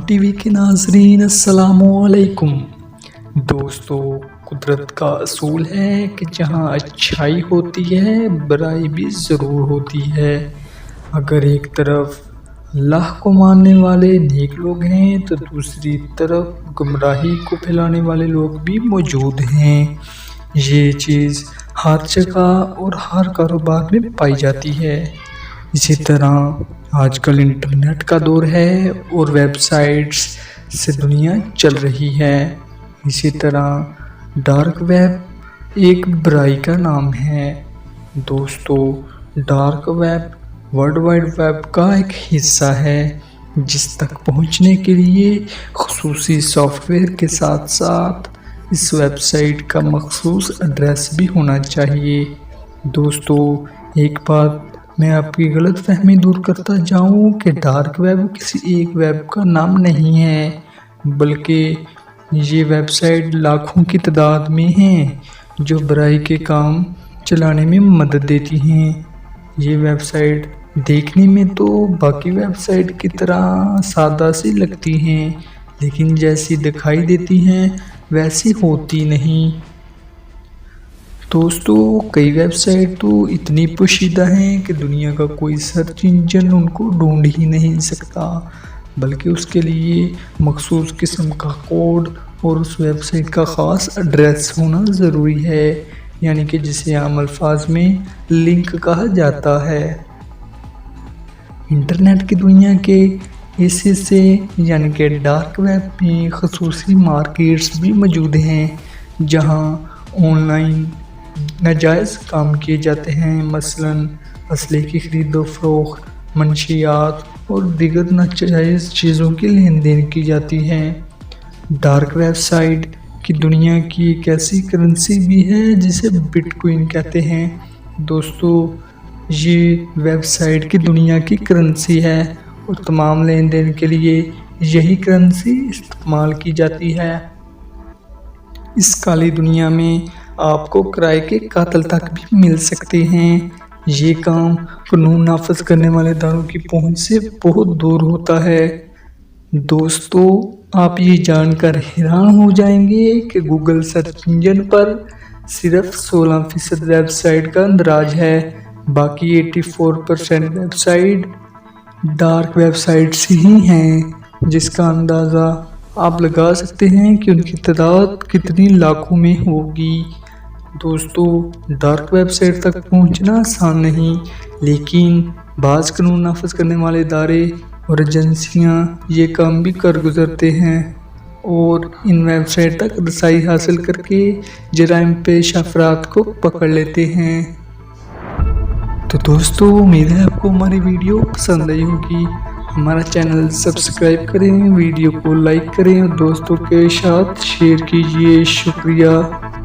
T V کے ناظرین السلام علیکم۔ دوستو، قدرت کا اصول ہے کہ جہاں اچھائی ہوتی ہے برائی بھی ضرور ہوتی ہے۔ اگر ایک طرف اللہ کو ماننے والے نیک لوگ ہیں تو دوسری طرف گمراہی کو پھیلانے والے لوگ بھی موجود ہیں۔ یہ چیز ہر جگہ اور ہر کاروبار میں پائی جاتی ہے۔ اسی طرح آج کل انٹرنیٹ کا دور ہے اور ویب سائٹس سے دنیا چل رہی ہے۔ اسی طرح ڈارک ویب ایک برائی کا نام ہے۔ دوستو، dark web world wide web کا ایک حصہ ہے جس تک پہنچنے کے لیے خصوصی سافٹ ویئر کے ساتھ ساتھ اس ویب سائٹ کا مخصوص ایڈریس بھی ہونا چاہیے۔ دوستو، ایک بات میں آپ کی غلط فہمی دور کرتا جاؤں کہ ڈارک ویب کسی ایک ویب کا نام نہیں ہے، بلکہ یہ ویب سائٹ لاکھوں کی تعداد میں ہیں جو برائی کے کام چلانے میں مدد دیتی ہیں۔ یہ ویب سائٹ دیکھنے میں تو باقی ویب سائٹ کی طرح سادہ سی لگتی ہیں، لیکن جیسی دکھائی دیتی ہیں ویسی ہوتی نہیں۔ دوستو، کئی ویب سائٹ تو اتنی پوشیدہ ہیں کہ دنیا کا کوئی سرچ انجن ان کو ڈھونڈ ہی نہیں سکتا، بلکہ اس کے لیے مخصوص قسم کا کوڈ اور اس ویب سائٹ کا خاص ایڈریس ہونا ضروری ہے، یعنی کہ جسے عام الفاظ میں لنک کہا جاتا ہے۔ انٹرنیٹ کی دنیا کے اس حصے یعنی کہ ڈارک ویب میں خصوصی مارکیٹس بھی موجود ہیں جہاں آن لائن ناجائز کام کیے جاتے ہیں، مثلاً اسلحے کی خرید و فروخت، منشیات اور دیگر ناجائز چیزوں کی لین دین کی جاتی ہے۔ ڈارک ویب سائٹ کی دنیا کی ایک ایسی کرنسی بھی ہے جسے بٹ کوائن کہتے ہیں۔ دوستو، یہ ویب سائٹ کی دنیا کی کرنسی ہے اور تمام لین دین کے لیے یہی کرنسی استعمال کی جاتی ہے۔ اس کالی دنیا میں آپ کو کرائے کے قاتل تک بھی مل سکتے ہیں۔ یہ کام قانون نافذ کرنے والے اداروں کی پہنچ سے بہت دور ہوتا ہے۔ دوستو، آپ یہ جان کر حیران ہو جائیں گے کہ گوگل سرچ انجن پر صرف 16% ویب سائٹ کا اندراج ہے، باقی 84% website dark websites ہی ہیں، جس کا اندازہ آپ لگا سکتے ہیں کہ ان کی تعداد کتنی لاکھوں میں ہوگی۔ دوستو، ڈارک ویب سائٹ تک پہنچنا آسان نہیں، لیکن بعض قانون نافذ کرنے والے ادارے اور ایجنسیاں یہ کام بھی کر گزرتے ہیں اور ان ویب سائٹ تک رسائی حاصل کر کے جرائم پیش افراد کو پکڑ لیتے ہیں۔ تو دوستو، امید ہے آپ کو ہماری ویڈیو پسند آئی ہوگی۔ ہمارا چینل سبسکرائب کریں، ویڈیو کو لائک کریں اور دوستوں کے ساتھ شیئر کیجیے۔ شکریہ۔